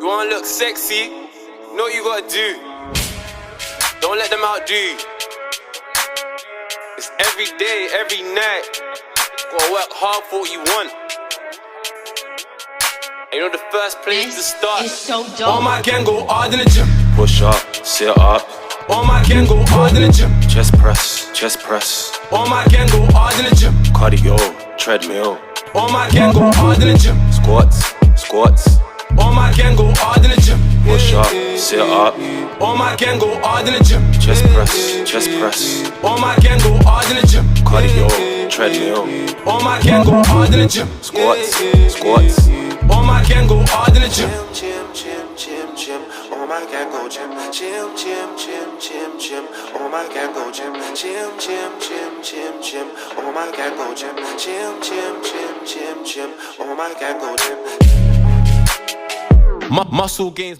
wanna look sexy? Know what you gotta do. Don't let them outdo you. It's every day, every night. Gotta work hard for what you want. And you know the first place to start. It's so dope. All my gang go hard in the gym. Push up, sit up, All my gang go hard in the gym. chest press, chest press. All my gang go hard in the gym. Cardio, treadmill, All my gang go hard in the gym. squats, squats. All my gang go hard in the gym. Push up, sit up, All my gang go hard in the gym. chest press, chest press. All my gang go hard in the gym. Cardio, treadmill, All my gang go hard in the gym. squats, squats. All my gang go hard in the gym. Gym. All my gang go gym. Gym. All my gang go gym. Gym. All my gang go gym. Gym. All my gang go gym. Muscle gains.